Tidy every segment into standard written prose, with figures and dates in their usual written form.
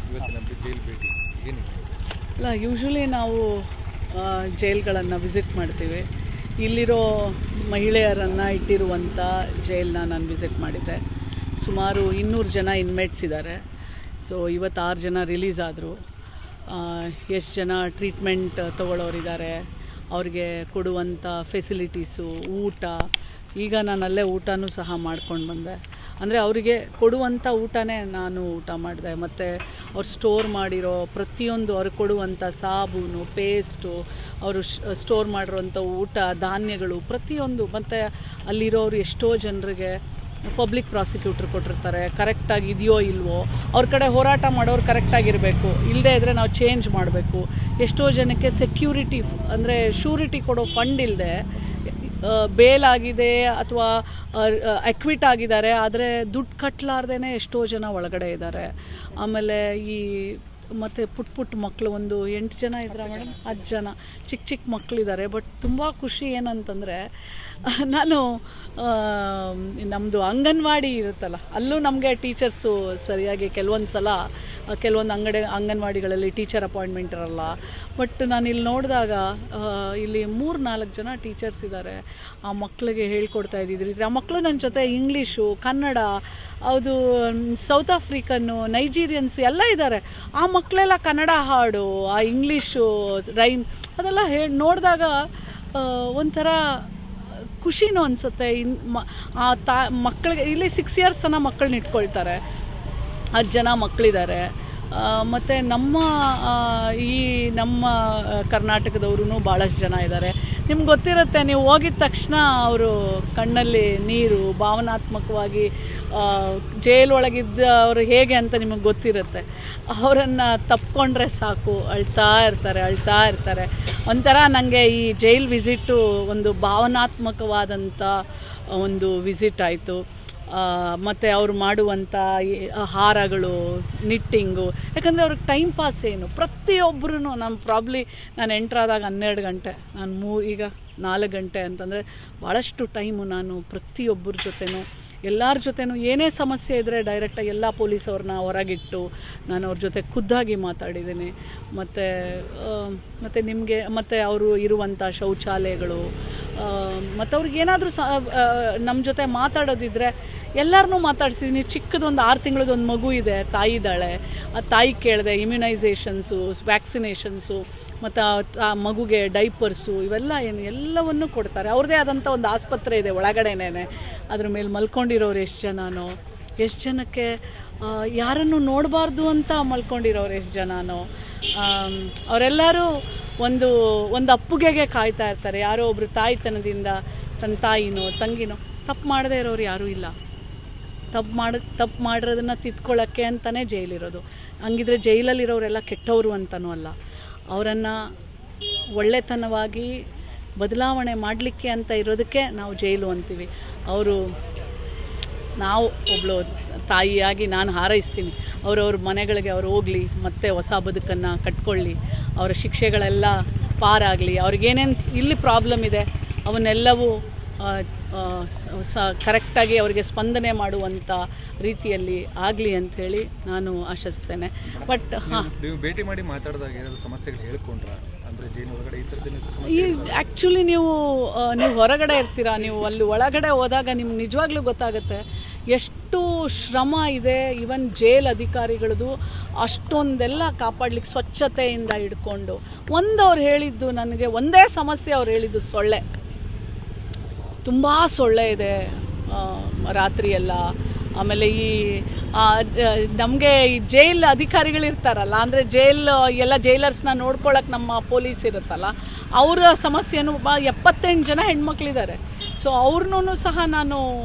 ಇವತ್ತಿನ ಜೈಲ್ ಭೇಟಿ ಏನಿದೆ? ಅಲ್ಲ, ಯೂಶ್ವಲಿ ನಾವು ಜೈಲ್ಗಳನ್ನು ವಿಸಿಟ್ ಮಾಡ್ತೀವಿ. ಇಲ್ಲಿರೋ ಮಹಿಳೆಯರನ್ನು ಇಟ್ಟಿರುವಂಥ ಜೈಲನ್ನ ನಾನು ವಿಸಿಟ್ ಮಾಡಿದ್ದೆ. ಸುಮಾರು 200 ಜನ ಇನ್ಮೇಟ್ಸ್ ಇದ್ದಾರೆ. ಸೊ ಇವತ್ತು 6 ಜನ ರಿಲೀಸ್ ಆದರು. ಎಷ್ಟು ಜನ ಟ್ರೀಟ್ಮೆಂಟ್ ತೊಗೊಳ್ಳೋರಿದ್ದಾರೆ, ಅವ್ರಿಗೆ ಕೊಡುವಂಥ ಫೆಸಿಲಿಟೀಸು, ಊಟ. ಈಗ ನಾನು ಅಲ್ಲೇ ಊಟನೂ ಸಹ ಮಾಡ್ಕೊಂಡು ಬಂದೆ. ಅಂದರೆ ಅವರಿಗೆ ಕೊಡುವಂಥ ಊಟನೇ ನಾನು ಊಟ ಮಾಡಿದೆ. ಮತ್ತು ಅವ್ರು ಸ್ಟೋರ್ ಮಾಡಿರೋ ಪ್ರತಿಯೊಂದು, ಅವ್ರಿಗೆ ಕೊಡುವಂಥ ಸಾಬೂನು, ಪೇಸ್ಟು, ಅವರು ಸ್ಟೋರ್ ಮಾಡಿರೋಂಥ ಊಟ, ಧಾನ್ಯಗಳು ಪ್ರತಿಯೊಂದು. ಮತ್ತು ಅಲ್ಲಿರೋರು ಎಷ್ಟೋ ಜನರಿಗೆ ಪಬ್ಲಿಕ್ ಪ್ರಾಸಿಕ್ಯೂಟ್ರ್ ಕೊಟ್ಟಿರ್ತಾರೆ. ಕರೆಕ್ಟಾಗಿ ಇದೆಯೋ ಇಲ್ವೋ, ಅವ್ರ ಕಡೆ ಹೋರಾಟ ಮಾಡೋರು ಕರೆಕ್ಟಾಗಿರಬೇಕು, ಇಲ್ಲದೇ ಇದ್ದರೆ ನಾವು ಚೇಂಜ್ ಮಾಡಬೇಕು. ಎಷ್ಟೋ ಜನಕ್ಕೆ ಸೆಕ್ಯೂರಿಟಿ ಅಂದರೆ ಶ್ಯೂರಿಟಿ ಕೊಡೋ ಫಂಡ್ ಇಲ್ಲದೆ ಬೇಲ್ ಆಗಿದೆ ಅಥವಾ ಅಕ್ವಿಟ್ ಆಗಿದ್ದಾರೆ, ಆದರೆ ದುಡ್ಡು ಕಟ್ಟಲಾರ್ದೇ ಎಷ್ಟೋ ಜನ ಒಳಗಡೆ ಇದ್ದಾರೆ. ಆಮೇಲೆ ಮತ್ತು ಪುಟ್ಟ ಮಕ್ಕಳು ಒಂದು 8 ಜನ ಇದ್ದಾರೆ ಮೇಡಮ್, 10 ಜನ ಚಿಕ್ಕ ಮಕ್ಕಳಿದ್ದಾರೆ. ಬಟ್ ತುಂಬ ಖುಷಿ ಏನಂತಂದರೆ, ನಾನು ನಮ್ಮದು ಅಂಗನವಾಡಿ ಇರುತ್ತಲ್ಲ, ಅಲ್ಲೂ ನಮಗೆ ಟೀಚರ್ಸು ಸರಿಯಾಗಿ ಕೆಲವೊಂದು ಸಲ ಕೆಲವೊಂದು ಅಂಗನವಾಡಿಗಳಲ್ಲಿ ಟೀಚರ್ ಅಪಾಯಿಂಟ್ಮೆಂಟ್ ಇರಲ್ಲ. ಬಟ್ ನಾನು ಇಲ್ಲಿ ನೋಡಿದಾಗ ಇಲ್ಲಿ 3-4 ಜನ ಟೀಚರ್ಸ್ ಇದ್ದಾರೆ. ಆ ಮಕ್ಕಳಿಗೆ ಹೇಳ್ಕೊಡ್ತಾ ಇದ್ದಿದ್ರಿ. ಆ ಮಕ್ಕಳು ನನ್ನ ಜೊತೆ ಇಂಗ್ಲೀಷು, ಕನ್ನಡ, ಅದು ಸೌತ್ ಆಫ್ರಿಕನ್ನು, ನೈಜೀರಿಯನ್ಸು ಎಲ್ಲ ಇದ್ದಾರೆ. ಆ ಮಕ್ಕಳೆಲ್ಲ ಕನ್ನಡ ಹಾಡು, ಆ ಇಂಗ್ಲೀಷು ರೈಮ್ ಅದೆಲ್ಲ ನೋಡಿದಾಗ ಒಂಥರ ಖುಷಿನೂ ಅನಿಸುತ್ತೆ. ಮಕ್ಕಳಿಗೆ ಇಲ್ಲಿ 6 ಇಯರ್ಸ್ ತನಕ ಮಕ್ಕಳನ್ನ ಇಟ್ಕೊಳ್ತಾರೆ. 10 ಜನ ಮಕ್ಕಳಿದ್ದಾರೆ. ಮತ್ತು ನಮ್ಮ ಕರ್ನಾಟಕದವ್ರೂ ಭಾಳಷ್ಟು ಜನ ಇದ್ದಾರೆ. ನಿಮ್ಗೆ ಗೊತ್ತಿರುತ್ತೆ, ನೀವು ಹೋಗಿದ ತಕ್ಷಣ ಅವರು ಕಣ್ಣಲ್ಲಿ ನೀರು, ಭಾವನಾತ್ಮಕವಾಗಿ ಜೈಲೊಳಗಿದ್ದವರು ಹೇಗೆ ಅಂತ ನಿಮಗೆ ಗೊತ್ತಿರುತ್ತೆ. ಅವರನ್ನು ತಪ್ಪಿಕೊಂಡ್ರೆ ಸಾಕು, ಅಳ್ತಾ ಇರ್ತಾರೆ. ಒಂಥರ ನನಗೆ ಈ ಜೈಲ್ ವಿಸಿಟ್ಟು ಒಂದು ಭಾವನಾತ್ಮಕವಾದಂಥ ಒಂದು ವಿಸಿಟ್ ಆಯಿತು. ಮತ್ತು ಅವ್ರು ಮಾಡುವಂಥ ಹಾರಗಳು, ನಿಟ್ಟಿಂಗು, ಯಾಕಂದರೆ ಅವ್ರಿಗೆ ಟೈಮ್ ಪಾಸ್ ಏನು, ಪ್ರತಿಯೊಬ್ಬರೂ ನಾನು ಎಂಟ್ರಾದಾಗ 12 ಗಂಟೆ, ಈಗ 4 ಗಂಟೆ ಅಂತಂದರೆ ಭಾಳಷ್ಟು ಟೈಮು ನಾನು ಪ್ರತಿಯೊಬ್ಬರ ಜೊತೆನೂ ಎಲ್ಲರ ಜೊತೆನೂ ಏನೇ ಸಮಸ್ಯೆ ಇದ್ದರೆ ಡೈರೆಕ್ಟಾಗಿ ಎಲ್ಲ ಪೊಲೀಸವ್ರನ್ನ ಹೊರಗಿಟ್ಟು ನಾನು ಅವ್ರ ಜೊತೆ ಖುದ್ದಾಗಿ ಮಾತಾಡಿದ್ದೀನಿ. ಮತ್ತು ನಿಮಗೆ ಮತ್ತು ಅವರು ಇರುವಂಥ ಶೌಚಾಲಯಗಳು, ಮತ್ತು ಅವ್ರಿಗೇನಾದರೂ ನಮ್ಮ ಜೊತೆ ಮಾತಾಡೋದಿದ್ದರೆ ಎಲ್ಲರನ್ನೂ ಮಾತಾಡ್ಸಿದ್ದೀನಿ. ಚಿಕ್ಕದೊಂದು 6 ತಿಂಗಳದೊಂದು ಮಗು ಇದೆ, ತಾಯಿ ಇದ್ದಾಳೆ. ಆ ತಾಯಿ ಕೇಳಿದೆ, ಇಮ್ಯುನೈಸೇಷನ್ಸು, ವ್ಯಾಕ್ಸಿನೇಷನ್ಸು, ಮತ್ತು ಆ ಮಗುಗೆ ಡೈಪರ್ಸು, ಇವೆಲ್ಲ ಎಲ್ಲವನ್ನೂ ಕೊಡ್ತಾರೆ. ಅವ್ರದ್ದೇ ಆದಂಥ ಒಂದು ಆಸ್ಪತ್ರೆ ಇದೆ ಒಳಗಡೆನೇ. ಅದ್ರ ಮೇಲೆ ಮಲ್ಕೊಂಡಿರೋರು ಎಷ್ಟು ಜನಕ್ಕೆ ಯಾರನ್ನು ನೋಡಬಾರ್ದು ಅಂತ ಮಲ್ಕೊಂಡಿರೋರು ಎಷ್ಟು ಜನನೋ, ಅವರೆಲ್ಲರೂ ಒಂದು ಅಪ್ಪುಗೆಗೆ ಕಾಯ್ತಾ ಇರ್ತಾರೆ. ಯಾರೋ ಒಬ್ಬರು ತಾಯಿತನದಿಂದ ತನ್ನ ತಾಯಿನೋ ತಂಗಿನೋ ತಪ್ಪು ಮಾಡದೇ ಇರೋರು ಯಾರೂ ಇಲ್ಲ. ತಪ್ಪು ಮಾಡಿರೋದನ್ನು ತಿದ್ಕೊಳ್ಳೋಕ್ಕೆ ಅಂತಲೇ ಜೈಲಿರೋದು. ಹಂಗಿದ್ರೆ ಜೈಲಲ್ಲಿರೋರೆಲ್ಲ ಕೆಟ್ಟವರು ಅಂತನೂ ಅಲ್ಲ. ಅವರನ್ನು ಒಳ್ಳೆತನವಾಗಿ ಬದಲಾವಣೆ ಮಾಡಲಿಕ್ಕೆ ಅಂತ ಇರೋದಕ್ಕೆ ನಾವು ಜೈಲು ಅಂತೀವಿ. ನಾವು ಒಬ್ಬಳು ತಾಯಿಯಾಗಿ ನಾನು ಹಾರೈಸ್ತೀನಿ, ಅವರವ್ರ ಮನೆಗಳಿಗೆ ಅವ್ರು ಹೋಗಲಿ, ಮತ್ತೆ ಹೊಸ ಬದುಕನ್ನು ಕಟ್ಕೊಳ್ಳಿ, ಅವರ ಶಿಕ್ಷೆಗಳೆಲ್ಲ ಪಾರಾಗಲಿ, ಅವ್ರಿಗೇನೇನು ಇಲ್ಲಿ ಪ್ರಾಬ್ಲಮ್ ಇದೆ ಅವನ್ನೆಲ್ಲವೂ ಕರೆಕ್ಟಾಗಿ ಅವರಿಗೆ ಸ್ಪಂದನೆ ಮಾಡುವಂಥ ರೀತಿಯಲ್ಲಿ ಆಗಲಿ ಅಂಥೇಳಿ ನಾನು ಆಶಿಸ್ತೇನೆ. ಬಟ್ ನೀವು ಭೇಟಿ ಮಾಡಿ ಮಾತಾಡಿದಾಗ ಏನಾದರೂ ಸಮಸ್ಯೆಗಳು ಹೇಳ್ಕೊಂಡ್ರಾ? ಅಂದರೆ ಜೈಲು ಒಳಗಡೆ ಈ ಥರದ್ದು ಆ್ಯಕ್ಚುಲಿ ನೀವು ಹೊರಗಡೆ ಇರ್ತೀರಾ, ನೀವು ಅಲ್ಲಿ ಒಳಗಡೆ ಹೋದಾಗ ನಿಮ್ಗೆ ನಿಜವಾಗ್ಲೂ ಗೊತ್ತಾಗುತ್ತೆ ಎಷ್ಟು ಶ್ರಮ ಇದೆ. ಈವನ್ ಜೈಲ್ ಅಧಿಕಾರಿಗಳದ್ದು ಅಷ್ಟೊಂದೆಲ್ಲ ಕಾಪಾಡಲಿಕ್ಕೆ, ಸ್ವಚ್ಛತೆಯಿಂದ ಹಿಡ್ಕೊಂಡು. ಅವ್ರು ಹೇಳಿದ್ದು ನನಗೆ ಒಂದೇ ಸಮಸ್ಯೆ, ಅವ್ರು ಹೇಳಿದ್ದು ಸೊಳ್ಳೆ. ತುಂಬ ಸೊಳ್ಳೆ ಇದೆ ರಾತ್ರಿಯೆಲ್ಲ. ಆಮೇಲೆ ನಮಗೆ ಈ ಜೈಲ್ ಅಧಿಕಾರಿಗಳಿರ್ತಾರಲ್ಲ, ಅಂದರೆ ಎಲ್ಲ ಜೈಲರ್ಸ್ನ ನೋಡ್ಕೊಳ್ಳೋಕೆ ನಮ್ಮ ಪೊಲೀಸ್ ಇರುತ್ತಲ್ಲ, ಅವರ ಸಮಸ್ಯೆನೂ 78 ಜನ ಹೆಣ್ಮಕ್ಳಿದ್ದಾರೆ. ಸೊ ಅವ್ರನ್ನೂ ಸಹ ನಾನು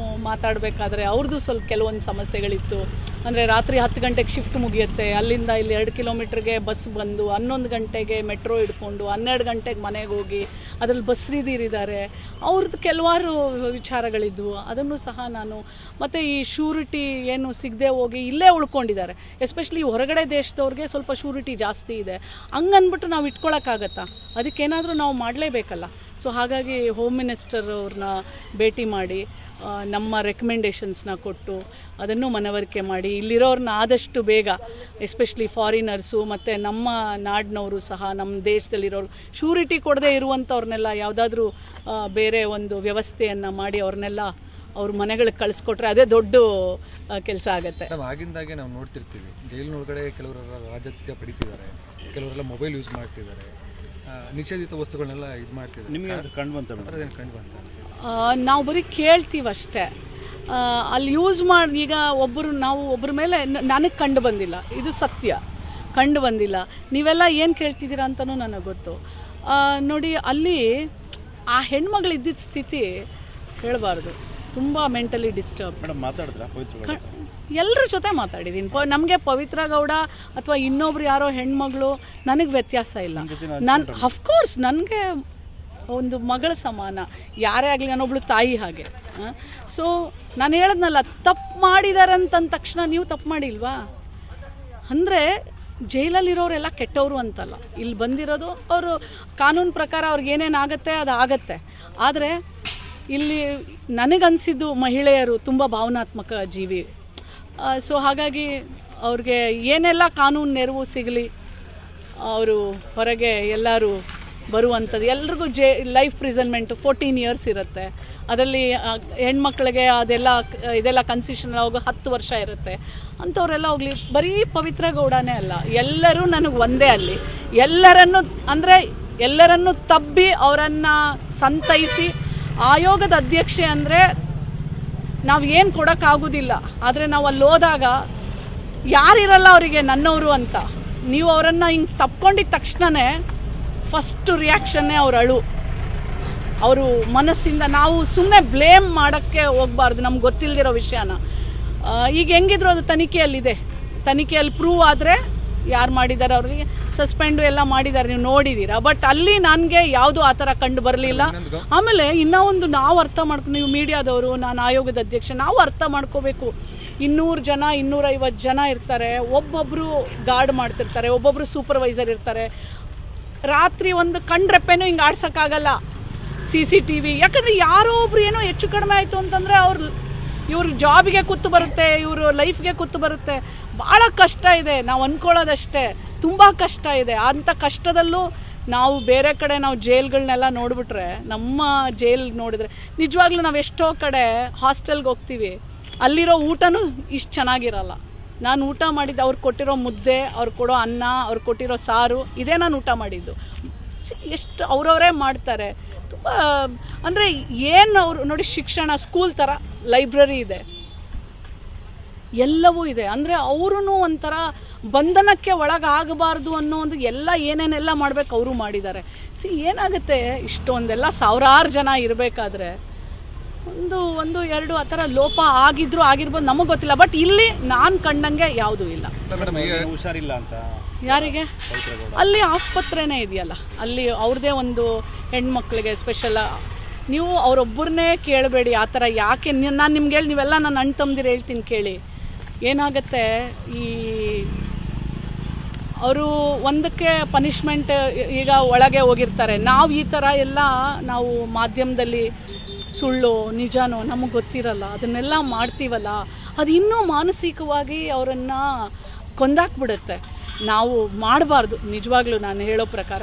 ಮಾತಾಡಬೇಕಾದ್ರೆ ಅವ್ರದ್ದು ಸ್ವಲ್ಪ ಕೆಲವೊಂದು ಸಮಸ್ಯೆಗಳಿತ್ತು. ಅಂದರೆ ರಾತ್ರಿ 10 ಗಂಟೆಗೆ ಶಿಫ್ಟ್ ಮುಗಿಯುತ್ತೆ, ಅಲ್ಲಿಂದ ಇಲ್ಲಿ 2 ಕಿಲೋಮೀಟ್ರಿಗೆ ಬಸ್ ಬಂದು 11 ಗಂಟೆಗೆ ಮೆಟ್ರೋ ಹಿಡ್ಕೊಂಡು 12 ಗಂಟೆಗೆ ಮನೆಗೆ ಹೋಗಿ ಅದರಲ್ಲಿ ಬಸ್ರಿದೀರಿದ್ದಾರೆ. ಅವ್ರದ್ದು ಕೆಲವಾರು ವಿಚಾರಗಳಿದ್ವು, ಅದನ್ನು ಸಹ ನಾನು. ಮತ್ತು ಈ ಶ್ಯೂರಿಟಿ ಏನು ಸಿಗದೆ ಹೋಗಿ ಇಲ್ಲೇ ಉಳ್ಕೊಂಡಿದ್ದಾರೆ. ಎಸ್ಪೆಷಲಿ ಹೊರಗಡೆ ದೇಶದವ್ರಿಗೆ ಸ್ವಲ್ಪ ಶ್ಯೂರಿಟಿ ಜಾಸ್ತಿ ಇದೆ. ಹಂಗನ್ಬಿಟ್ಟು ನಾವು ಇಟ್ಕೊಳಕ್ಕಾಗತ್ತಾ? ಅದಕ್ಕೇನಾದರೂ ನಾವು ಮಾಡಲೇಬೇಕಲ್ಲ. ಸೊ ಹಾಗಾಗಿ ಹೋಮ್ ಮಿನಿಸ್ಟರ್ ಅವ್ರನ್ನ ಭೇಟಿ ಮಾಡಿ ನಮ್ಮ ರೆಕಮೆಂಡೇಷನ್ಸ್ನ ಕೊಟ್ಟು ಅದನ್ನು ಮನವರಿಕೆ ಮಾಡಿ ಇಲ್ಲಿರೋರನ್ನ ಆದಷ್ಟು ಬೇಗ ಎಸ್ಪೆಷಲಿ ಫಾರಿನರ್ಸು ಮತ್ತು ನಮ್ಮ ನಾಡಿನವರು ಸಹ ನಮ್ಮ ದೇಶದಲ್ಲಿರೋರು ಶ್ಯೂರಿಟಿ ಕೊಡದೇ ಇರುವಂಥವ್ರನ್ನೆಲ್ಲ ಯಾವುದಾದ್ರೂ ಬೇರೆ ಒಂದು ವ್ಯವಸ್ಥೆಯನ್ನು ಮಾಡಿ ಅವ್ರನ್ನೆಲ್ಲ ಅವ್ರ ಮನೆಗಳಿಗೆ ಕಳಿಸ್ಕೊಟ್ರೆ ಅದೇ ದೊಡ್ಡ ಕೆಲಸ ಆಗುತ್ತೆ. ಆಗಿಂದಾಗೆ ನಾವು ನೋಡ್ತಿರ್ತೀವಿ ಜೈಲಿನೊಳಗಡೆ ಕೆಲವರೆಲ್ಲ ರಾಜಕೀಯ ಪಡಿತಿದ್ದಾರೆ, ಕೆಲವರೆಲ್ಲ ಮೊಬೈಲ್ ಯೂಸ್ ಮಾಡ್ತಿದ್ದಾರೆ, ನಿಷೇಧಿತ ವಸ್ತುಗಳನ್ನೆಲ್ಲ ಇದು ಮಾಡ್ತಿದ್ದಾರೆ. ನಿಮಗೆ ಅದು ಕಂಡು ಬಂತ? ನಾವು ಬರೀ ಕೇಳ್ತೀವಷ್ಟೇ. ಅಲ್ಲಿ ಯೂಸ್ ಮಾಡಿ ಈಗ ನಾವು ಒಬ್ಬರ ಮೇಲೆ ನನಗೆ ಕಂಡು ಬಂದಿಲ್ಲ, ಇದು ಸತ್ಯ, ಕಂಡು ಬಂದಿಲ್ಲ. ನೀವೆಲ್ಲ ಏನು ಕೇಳ್ತಿದ್ದೀರಾ ಅಂತಲೂ ನನಗೆ ಗೊತ್ತು. ನೋಡಿ, ಅಲ್ಲಿ ಆ ಹೆಣ್ಮಗಳು ಇದ್ದಿದ್ದ ಸ್ಥಿತಿ ಹೇಳಬಾರ್ದು, ತುಂಬ ಮೆಂಟಲಿ ಡಿಸ್ಟರ್ಬ್. ಎಲ್ಲರ ಜೊತೆ ಮಾತಾಡಿದ್ದೀನಿ. ನಮಗೆ ಪವಿತ್ರ ಗೌಡ ಅಥವಾ ಇನ್ನೊಬ್ರು ಯಾರೋ ಹೆಣ್ಮಗಳು ನನಗೆ ವ್ಯತ್ಯಾಸ ಇಲ್ಲ. ನಾನು ಅಫ್ಕೋರ್ಸ್ ನನಗೆ ಒಂದು ಮಗಳ ಸಮಾನ, ಯಾರೇ ಆಗಲಿ ನಾನೊಬ್ಳು ತಾಯಿ ಹಾಗೆ. ಸೊ ನಾನು ಹೇಳಿದ್ನಲ್ಲ, ತಪ್ಪು ಮಾಡಿದ್ದಾರೆ ಅಂತಂದ ತಕ್ಷಣ ನೀವು ತಪ್ಪು ಮಾಡಿಲ್ವಾ ಅಂದರೆ ಜೈಲಲ್ಲಿರೋರೆಲ್ಲ ಕೆಟ್ಟವರು ಅಂತಲ್ಲ. ಇಲ್ಲಿ ಬಂದಿರೋದು ಅವರು ಕಾನೂನು ಪ್ರಕಾರ ಅವ್ರಿಗೆ ಏನೇನಾಗುತ್ತೆ ಅದು ಆಗತ್ತೆ. ಆದರೆ ಇಲ್ಲಿ ನನಗನ್ಸಿದ್ದು ಮಹಿಳೆಯರು ತುಂಬ ಭಾವನಾತ್ಮಕ ಜೀವಿ. ಸೊ ಹಾಗಾಗಿ ಅವ್ರಿಗೆ ಏನೆಲ್ಲ ಕಾನೂನು ನೆರವು ಸಿಗಲಿ, ಅವರು ಹೊರಗೆ ಎಲ್ಲರೂ ಬರುವಂಥದ್ದು. ಎಲ್ರಿಗೂ ಲೈಫ್ ಪ್ರಿಸನ್ಮೆಂಟು 14 years ಇರುತ್ತೆ. ಅದರಲ್ಲಿ ಹೆಣ್ಮಕ್ಳಿಗೆ ಇದೆಲ್ಲ ಕನ್ಸೆಷನ್ ಹೋಗೋ 10 ವರ್ಷ ಇರುತ್ತೆ. ಅಂಥವರೆಲ್ಲ ಹೋಗಲಿ. ಬರೀ ಪವಿತ್ರ ಗೌಡನೇ ಅಲ್ಲ, ಎಲ್ಲರೂ ನನಗೆ ಒಂದೇ. ಅಲ್ಲಿ ಎಲ್ಲರನ್ನು ತಬ್ಬಿ ಅವರನ್ನು ಸಂತೈಸಿ ಆಯೋಗದ ಅಧ್ಯಕ್ಷೆ ಅಂದರೆ ನಾವು ಏನು ಕೊಡೋಕ್ಕಾಗೋದಿಲ್ಲ. ಆದರೆ ನಾವು ಅಲ್ಲಿ ಹೋದಾಗ ಯಾರಿರಲ್ಲ ಅವರಿಗೆ ನನ್ನವರು ಅಂತ. ನೀವು ಅವರನ್ನು ಹಿಂಗೆ ತಪ್ಕೊಂಡಿದ್ದ ತಕ್ಷಣವೇ ಫಸ್ಟ್ ರಿಯಾಕ್ಷನ್ನೇ ಅವ್ರ ಅಳು. ಅವರು ಮನಸ್ಸಿಂದ ನಾವು ಸುಮ್ಮನೆ ಬ್ಲೇಮ್ ಮಾಡೋಕ್ಕೆ ಹೋಗಬಾರ್ದು ನಮ್ಗೆ ಗೊತ್ತಿಲ್ಲದಿರೋ ವಿಷಯನ. ಈಗ ಹೆಂಗಿದ್ರು ಅದು ತನಿಖೆಯಲ್ಲಿದೆ. ತನಿಖೆಯಲ್ಲಿ ಪ್ರೂವ್ ಆದರೆ ಯಾರು ಮಾಡಿದ್ದಾರೆ ಅವ್ರಿಗೆ ಸಸ್ಪೆಂಡು ಎಲ್ಲ ಮಾಡಿದ್ದಾರೆ, ನೀವು ನೋಡಿದ್ದೀರಾ. ಬಟ್ ಅಲ್ಲಿ ನನಗೆ ಯಾವುದೂ ಆ ಥರ ಕಂಡು ಬರಲಿಲ್ಲ. ಆಮೇಲೆ ಇನ್ನೂ ಒಂದು ನಾವು ಅರ್ಥ ಮಾಡ್ಕೊಂಡು, ನೀವು ಮೀಡಿಯಾದವರು, ನಾನು ಆಯೋಗದ ಅಧ್ಯಕ್ಷ, ನಾವು ಅರ್ಥ ಮಾಡ್ಕೋಬೇಕು. 200 ಜನ 250 ಜನ ಇರ್ತಾರೆ, ಒಬ್ಬೊಬ್ಬರು ಗಾರ್ಡ್ ಮಾಡ್ತಿರ್ತಾರೆ, ಒಬ್ಬೊಬ್ಬರು ಸೂಪರ್ವೈಸರ್ ಇರ್ತಾರೆ. ರಾತ್ರಿ ಒಂದು ಕಣ್ರೆಪ್ಪೆನೂ ಹಿಂಗೆ ಆಡ್ಸೋಕ್ಕಾಗಲ್ಲ CCTV. ಯಾಕಂದರೆ ಯಾರೋ ಒಬ್ರು ಏನೋ ಹೆಚ್ಚು ಕಡಿಮೆ ಆಯಿತು ಅಂತಂದರೆ ಇವ್ರ ಜಾಬಿಗೆ ಕುತ್ತು ಬರುತ್ತೆ, ಇವರು ಲೈಫ್ಗೆ ಕುತ್ತು ಬರುತ್ತೆ. ಭಾಳ ಕಷ್ಟ ಇದೆ. ನಾವು ಅಂದ್ಕೊಳ್ಳೋದಷ್ಟೇ, ತುಂಬ ಕಷ್ಟ ಇದೆ. ಅಂಥ ಕಷ್ಟದಲ್ಲೂ ನಾವು ಬೇರೆ ಕಡೆ ನಾವು ಜೈಲ್ಗಳನ್ನೆಲ್ಲ ನೋಡಿಬಿಟ್ರೆ, ನಮ್ಮ ಜೈಲ್ ನೋಡಿದ್ರೆ ನಿಜವಾಗ್ಲೂ ನಾವು ಎಷ್ಟೋ ಕಡೆ ಹಾಸ್ಟೆಲ್ಗೆ ಹೋಗ್ತೀವಿ, ಅಲ್ಲಿರೋ ಊಟನೂ ಇಷ್ಟು ಚೆನ್ನಾಗಿರಲ್ಲ. ನಾನು ಊಟ ಮಾಡಿದ್ದು ಅವ್ರು ಕೊಟ್ಟಿರೋ ಮುದ್ದೆ, ಅವ್ರು ಕೊಡೋ ಅನ್ನ, ಅವ್ರು ಕೊಟ್ಟಿರೋ ಸಾರು, ಇದೇ ನಾನು ಊಟ ಮಾಡಿದ್ದು. ಎಷ್ಟು ಅವರವರೇ ಮಾಡ್ತಾರೆ. ತುಂಬ ಅಂದರೆ ಏನು ಅವರು ನೋಡಿ, ಶಿಕ್ಷಣ ಸ್ಕೂಲ್ ಥರ ಲೈಬ್ರರಿ ಇದೆ, ಎಲ್ಲವೂ ಇದೆ. ಅಂದರೆ ಅವರೂ ಒಂಥರ ಬಂಧನಕ್ಕೆ ಒಳಗಾಗಬಾರ್ದು ಅನ್ನೋ ಒಂದು ಏನೇನೆಲ್ಲ ಮಾಡಬೇಕು ಅವರು ಮಾಡಿದ್ದಾರೆ. ಏನಾಗುತ್ತೆ, ಇಷ್ಟೊಂದೆಲ್ಲ ಸಾವಿರಾರು ಜನ ಇರಬೇಕಾದ್ರೆ ಒಂದು ಎರಡು ಆ ಥರ ಲೋಪ ಆಗಿರ್ಬೋದು, ನಮಗೆ ಗೊತ್ತಿಲ್ಲ. ಬಟ್ ಇಲ್ಲಿ ನಾನು ಕಂಡಂಗೆ ಯಾವುದೂ ಇಲ್ಲ. ಹುಷಾರಿಲ್ಲ ಅಂತ ಯಾರಿಗೆ? ಅಲ್ಲಿ ಆಸ್ಪತ್ರೆನೇ ಇದೆಯಲ್ಲ, ಅಲ್ಲಿ ಅವ್ರದ್ದೇ ಒಂದು ಹೆಣ್ಮಕ್ಳಿಗೆ ಸ್ಪೆಷಲ್. ನೀವು ಅವರೊಬ್ಬರನ್ನೇ ಕೇಳಬೇಡಿ ಆ ಥರ. ಯಾಕೆ ನಾನು ನಿಮ್ಗೆ ಹೇಳಿ, ನೀವೆಲ್ಲ ನನ್ನ ಅಣ್ಣ ತಮ್ಮದಿರು ಹೇಳ್ತೀನಿ ಕೇಳಿ. ಏನಾಗುತ್ತೆ, ಅವರು ಒಂದಕ್ಕೆ ಪನಿಷ್ಮೆಂಟ್, ಈಗ ಒಳಗೆ ಹೋಗಿರ್ತಾರೆ. ನಾವು ಈ ಥರ ಎಲ್ಲ ನಾವು ಮಾಧ್ಯಮದಲ್ಲಿ ಸುಳ್ಳು ನಿಜನೋ ನಮಗೆ ಗೊತ್ತಿರಲ್ಲ, ಅದನ್ನೆಲ್ಲ ಮಾಡ್ತೀವಲ್ಲ, ಅದು ಇನ್ನೂ ಮಾನಸಿಕವಾಗಿ ಅವರನ್ನು ಕೊಂದಾಕ್ಬಿಡುತ್ತೆ. ನಾವು ಮಾಡಬಾರ್ದು. ನಿಜವಾಗ್ಲೂ ನಾನು ಹೇಳೋ ಪ್ರಕಾರ